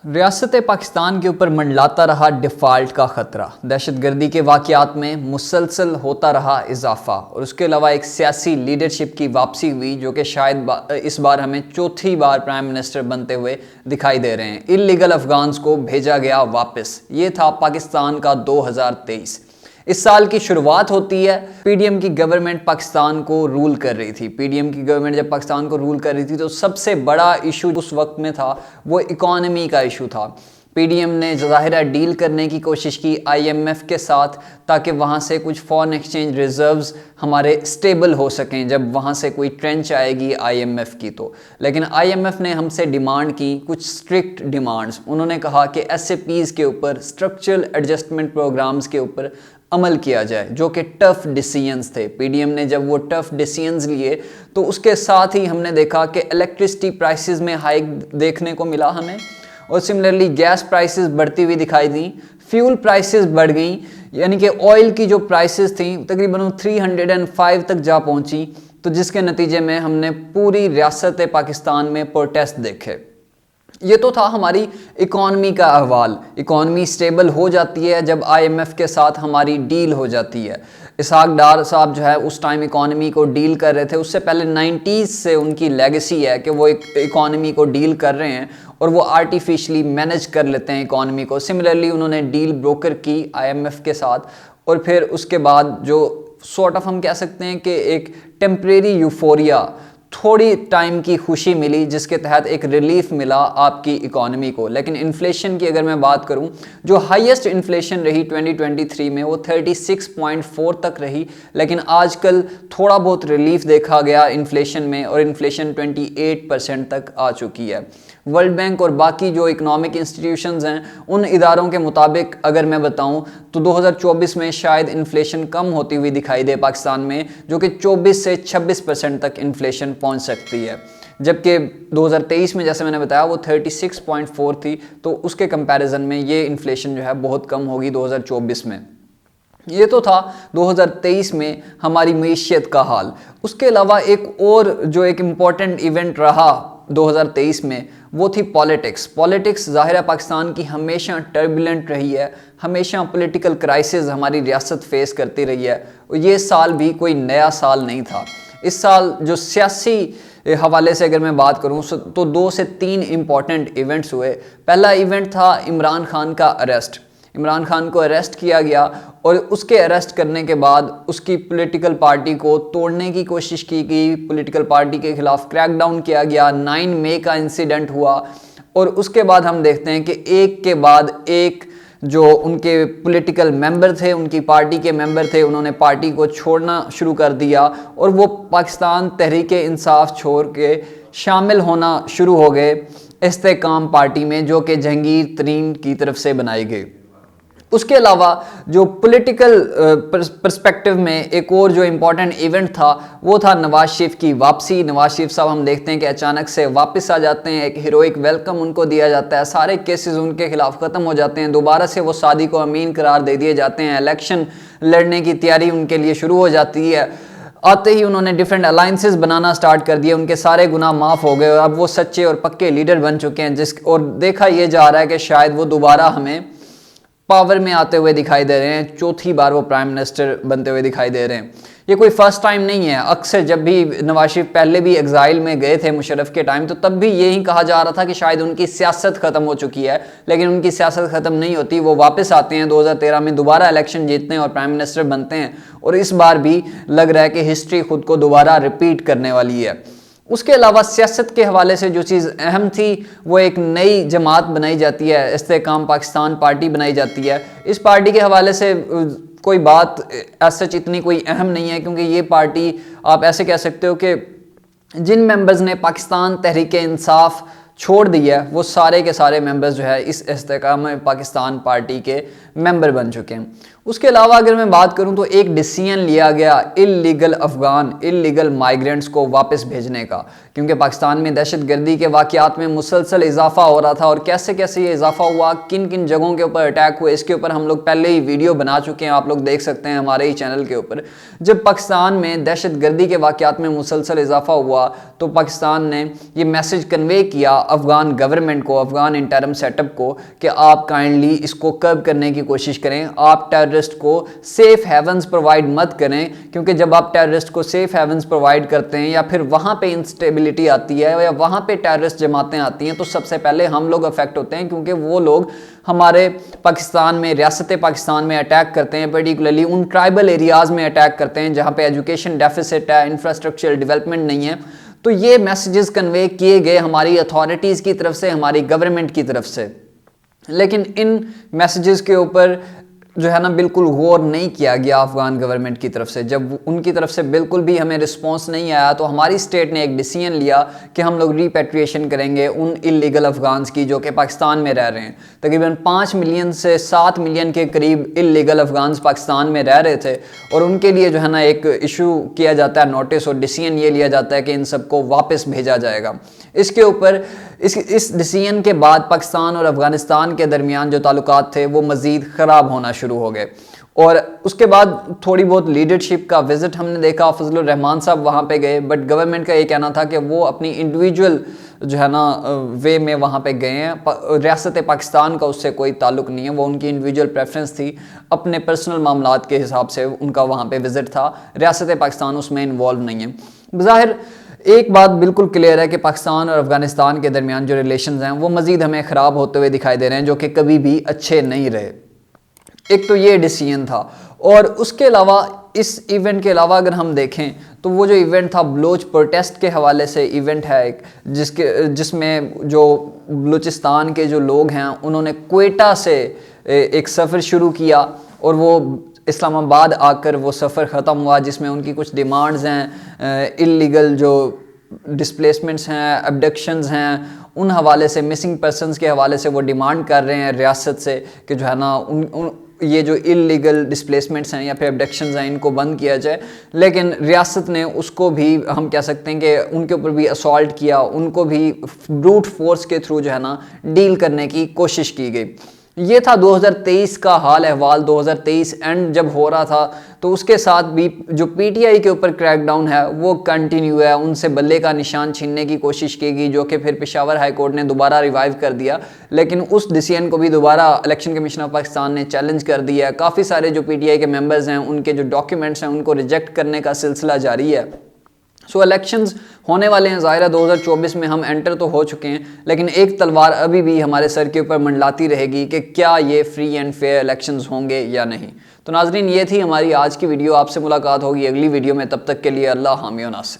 रियासत पाकिस्तान के ऊपर मंडलाता रहा डिफ़ाल्ट का ख़तरा। दहशतगर्दी के वाक़यात में मुसलसल होता रहा इजाफा और उसके अलावा एक सियासी लीडरशिप की वापसी हुई जो कि शायद इस बार हमें चौथी बार प्राइम मिनिस्टर बनते हुए दिखाई दे रहे हैं। इल्लीगल अफ़गान्स को भेजा गया वापस। ये था पाकिस्तान का 2023। इस साल की शुरुआत होती है, पीडीएम की गवर्नमेंट पाकिस्तान को रूल कर रही थी। पीडीएम की गवर्नमेंट जब पाकिस्तान को रूल कर रही थी तो सबसे बड़ा इशू उस वक्त में था वो इकॉनमी का इशू था। पीडीएम ने ज़ाहिर डील करने की कोशिश की आईएमएफ के साथ ताकि वहाँ से कुछ फॉरेन एक्सचेंज रिजर्व्स हमारे स्टेबल हो सकें जब वहाँ से कोई ट्रेंच आएगी आईएमएफ की तो। लेकिन आईएमएफ ने हमसे डिमांड की कुछ स्ट्रिक्ट डिमांड्स। उन्होंने कहा कि एसएपीज़ के ऊपर, स्ट्रक्चरल एडजस्टमेंट प्रोग्राम्स के ऊपर अमल किया जाए जो कि टफ डिसीजंस थे। पीडीएम ने जब वो टफ डिसीजंस लिए तो उसके साथ ही हमने देखा कि इलेक्ट्रिसिटी प्राइसेस में हाइक देखने को मिला हमें, और सिमिलरली गैस प्राइसेस बढ़ती हुई दिखाई दी, फ्यूल प्राइसेस बढ़ गई, यानी कि ऑयल की जो प्राइसेस थी तकरीबन 305 तक जा पहुंची, तो जिसके नतीजे में हमने पूरी रियासत पाकिस्तान में प्रोटेस्ट देखे। ये तो था हमारी इकॉनमी का अहवाल। इकॉनमी स्टेबल हो जाती है जब आईएमएफ के साथ हमारी डील हो जाती है। इसहाक डार साहब जो है उस टाइम इकॉनमी को डील कर रहे थे। उससे पहले 90s से उनकी लेगेसी है कि वो इकॉनमी को डील कर रहे हैं और वो आर्टिफिशली मैनेज कर लेते हैं इकॉनमी को। सिमिलरली उन्होंने डील ब्रोकर की आईएमएफ के साथ, और फिर उसके बाद जो सॉर्ट ऑफ हम कह सकते हैं कि एक टेम्परेरी यूफोरिया, थोड़ी टाइम की खुशी मिली जिसके तहत एक रिलीफ मिला आपकी इकॉनमी को। लेकिन इन्फ्लेशन की अगर मैं बात करूं, जो हाईएस्ट इन्फ्लेशन रही 2023 में वो 36.4 तक रही, लेकिन आजकल थोड़ा बहुत रिलीफ देखा गया इन्फ्लेशन में और इन्फ्लेशन 28% तक आ चुकी है। वर्ल्ड बैंक और बाकी जो इकोनॉमिक इंस्टीट्यूशंस हैं उन इदारों के मुताबिक अगर मैं बताऊं तो 2024 में शायद इन्फ्लेशन कम होती हुई दिखाई दे पाकिस्तान में, जो कि 24 से 26% तक इन्फ्लेशन पहुंच सकती है। जबकि 2023 में जैसे मैंने बताया वो 36.4 थी, तो उसके कंपैरिजन में ये इन्फ्लेशन जो है बहुत कम होगी 2024 में। ये तो था 2023 में हमारी मईशत का हाल। उसके अलावा एक और जो एक इम्पॉर्टेंट इवेंट रहा 2023 में वो थी पॉलिटिक्स। पॉलिटिक्स ज़ाहिर है पाकिस्तान की हमेशा टर्बुलेंट रही है, हमेशा पॉलिटिकल क्राइसिस हमारी रियासत फेस करती रही है, और ये साल भी कोई नया साल नहीं था। इस साल जो सियासी हवाले से अगर मैं बात करूं तो 2 से 3 इम्पॉर्टेंट इवेंट्स हुए। पहला इवेंट था इमरान खान का अरेस्ट। इमरान खान को अरेस्ट किया गया और उसके अरेस्ट करने के बाद उसकी पॉलिटिकल पार्टी को तोड़ने की कोशिश की गई, पॉलिटिकल पार्टी के खिलाफ क्रैकडाउन किया गया। 9 मई का इंसिडेंट हुआ और उसके बाद हम देखते हैं कि एक के बाद एक जो उनके पॉलिटिकल मेंबर थे, उनकी पार्टी के मेंबर थे, उन्होंने पार्टी को छोड़ना शुरू कर दिया और वो पाकिस्तान तहरीक-ए-इंसाफ छोड़ के शामिल होना शुरू हो गए इस्तेकाम पार्टी में, जो कि जहांगीर तरीन की तरफ से बनाई गई। उसके अलावा जो पॉलिटिकल पर्सपेक्टिव में एक और जो इम्पोर्टेंट इवेंट था वो था नवाज शरीफ की वापसी। नवाज शरीफ साहब हम देखते हैं कि अचानक से वापस आ जाते हैं, एक हीरोइक वेलकम उनको दिया जाता है, सारे केसेस उनके खिलाफ ख़त्म हो जाते हैं, दोबारा से वो शादी को अमीन करार दे दिए जाते हैं, इलेक्शन लड़ने की तैयारी उनके लिए शुरू हो जाती है। आते ही उन्होंने डिफरेंट अलाइंसेस बनाना स्टार्ट कर दिए, उनके सारे गुनाह माफ़ हो गए और अब वो सच्चे और पक्के लीडर बन चुके हैं और देखा यह जा रहा है कि शायद वो दोबारा हमें पावर में आते हुए दिखाई दे रहे हैं। चौथी बार वो प्राइम मिनिस्टर बनते हुए दिखाई दे रहे हैं। ये कोई फर्स्ट टाइम नहीं है। अक्सर जब भी नवाज शरीफ पहले भी एग्जाइल में गए थे मुशर्रफ के टाइम, तो तब भी यही कहा जा रहा था कि शायद उनकी सियासत ख़त्म हो चुकी है, लेकिन उनकी सियासत ख़त्म नहीं होती। वो वापस आते हैं 2013 में, दोबारा इलेक्शन जीतते हैं और प्राइम मिनिस्टर बनते हैं, और इस बार भी लग रहा है कि हिस्ट्री खुद को दोबारा रिपीट करने वाली है। उसके अलावा सियासत के हवाले से जो चीज़ अहम थी वो एक नई जमात बनाई जाती है, इस्तेकाम पाकिस्तान पार्टी बनाई जाती है। इस पार्टी के हवाले से कोई बात सच इतनी कोई अहम नहीं है, क्योंकि ये पार्टी आप ऐसे कह सकते हो कि जिन मेंबर्स ने पाकिस्तान तहरीक-ए-इंसाफ छोड़ दी है वो सारे के सारे मेंबर्स जो है इस इस्तेकाम पाकिस्तान पार्टी के मेंबर बन चुके हैं। उसके अलावा अगर मैं बात करूं तो एक डिसीजन लिया गया इलीगल माइग्रेंट्स को वापस भेजने का, क्योंकि पाकिस्तान में दहशतगर्दी के वाक़यात में मुसलसल इजाफा हो रहा था और कैसे कैसे ये इजाफा हुआ, किन किन जगहों के ऊपर अटैक हुए, इसके ऊपर हम लोग पहले ही वीडियो बना चुके हैं, आप लोग देख सकते हैं हमारे ही चैनल के ऊपर। जब पाकिस्तान में दहशतगर्दी के वाक़यात में मुसलसल इजाफा हुआ तो पाकिस्तान ने ये मैसेज कन्वे किया अफगान गवर्नमेंट को, अफगान इंटरम सेटअप को, कि आप काइंडली इसको कर्ब करने की कोशिश करें, आप टेररिस्ट को सेफ हेवन्स प्रोवाइड मत करें, क्योंकि जब आप टेररिस्ट को सेफ हेवन्स प्रोवाइड करते हैं या फिर वहां पे इंस्टेबिलिटी आती है या वहां पे टेररिस्ट जमातें आती हैं तो सबसे पहले हम लोग अफेक्ट होते हैं, क्योंकि वो लोग हमारे पाकिस्तान में, रियासत पाकिस्तान में अटैक करते हैं, पर्टिकुलरली उन ट्राइबल एरियाज में अटैक करते हैं जहां पे एजुकेशन डेफिसिट है, इंफ्रास्ट्रक्चर डेवलपमेंट नहीं है। तो ये मैसेजेस कन्वे किए गए हमारी अथॉरिटीज़ की तरफ से, हमारी गवर्नमेंट की तरफ से, लेकिन इन मैसेजेस के ऊपर जो है ना बिल्कुल गौर नहीं किया गया अफगान गवर्नमेंट की तरफ से। जब उनकी तरफ से बिल्कुल भी हमें रिस्पांस नहीं आया तो हमारी स्टेट ने एक डिसीजन लिया कि हम लोग रिपेट्रिएशन करेंगे उन इलीगल अफगान्स की जो कि पाकिस्तान में रह रहे हैं। तकरीबन 5 मिलियन से 7 मिलियन के करीब इलीगल अफगान्स पाकिस्तान में रह रहे थे और उनके लिए जो है ना एक इशू किया जाता है नोटिस, और डिसीजन ये लिया जाता है कि इन सबको वापस भेजा जाएगा। इसके ऊपर इस डिसीजन के बाद पाकिस्तान और अफगानिस्तान के दरमियान जो ताल्लुकात थे वो मज़ीद ख़राब होना शुरू हो गए। और उसके बाद थोड़ी बहुत लीडरशिप का विजिट हमने देखा, फजलुर रहमान साहब वहाँ पे गए, बट गवर्नमेंट का ये कहना था कि वो अपनी इंडिविजुअल जो है ना वे में वहाँ पे गए हैं, रियासत पाकिस्तान का उससे कोई ताल्लुक नहीं है, वो उनकी इंडिविजुअल प्रेफरेंस थी, अपने पर्सनल मामलात के हिसाब से उनका वहाँ पे विजिट था, रियासत पाकिस्तान उसमें इन्वॉल्व नहीं है। ज़ाहिर एक बात बिल्कुल क्लियर है कि पाकिस्तान और अफगानिस्तान के दरमियान जो रिलेशंस हैं वो मज़ीद हमें ख़राब होते हुए दिखाई दे रहे हैं, जो कि कभी भी अच्छे नहीं रहे। एक तो ये डिसीजन था, और उसके अलावा इस इवेंट के अलावा अगर हम देखें तो वो जो इवेंट था बलोच प्रोटेस्ट के हवाले से इवेंट है एक, जिसमें जो बलूचिस्तान के जो लोग हैं उन्होंने क्वेटा से एक सफ़र शुरू किया और वो इस्लामाबाद आकर वो सफ़र ख़त्म हुआ, जिसमें उनकी कुछ डिमांड्स हैं, इलीगल जो डिस्प्लेसमेंट्स हैं, अबडक्शंस हैं, उन हवाले से, मिसिंग पर्सनस के हवाले से वो डिमांड कर रहे हैं रियासत से कि जो है ना ये जो इलीगल डिस्प्लेसमेंट्स हैं या फिर अबडक्शंस हैं इनको बंद किया जाए। लेकिन रियासत ने उसको भी हम कह सकते हैं कि उनके ऊपर भी असॉल्ट किया, उनको भी ब्रूट फोर्स के थ्रू जो है ना डील करने की कोशिश की गई। ये था 2023 का हाल अहवाल। 2023 एंड जब हो रहा था तो उसके साथ भी जो पीटीआई के ऊपर क्रैकडाउन है वो कंटिन्यू है, उनसे बल्ले का निशान छीनने की कोशिश की गई, जो कि फिर पेशावर हाई कोर्ट ने दोबारा रिवाइव कर दिया, लेकिन उस डिसीजन को भी दोबारा इलेक्शन कमीशन ऑफ पाकिस्तान ने चैलेंज कर दिया है। काफ़ी सारे जो पीटीआई के मेंबर्स हैं उनके जो डॉक्यूमेंट्स हैं उनको रिजेक्ट करने का सिलसिला जारी है। सो इलेक्शंस होने वाले हैं, ज़ाहिर है 2024 में हम एंटर तो हो चुके हैं, लेकिन एक तलवार अभी भी हमारे सर के ऊपर मंडलाती रहेगी कि क्या ये फ्री एंड फेयर इलेक्शंस होंगे या नहीं। तो नाजरीन, ये थी हमारी आज की वीडियो। आपसे मुलाकात होगी अगली वीडियो में, तब तक के लिए अल्लाह हामी व नासिर।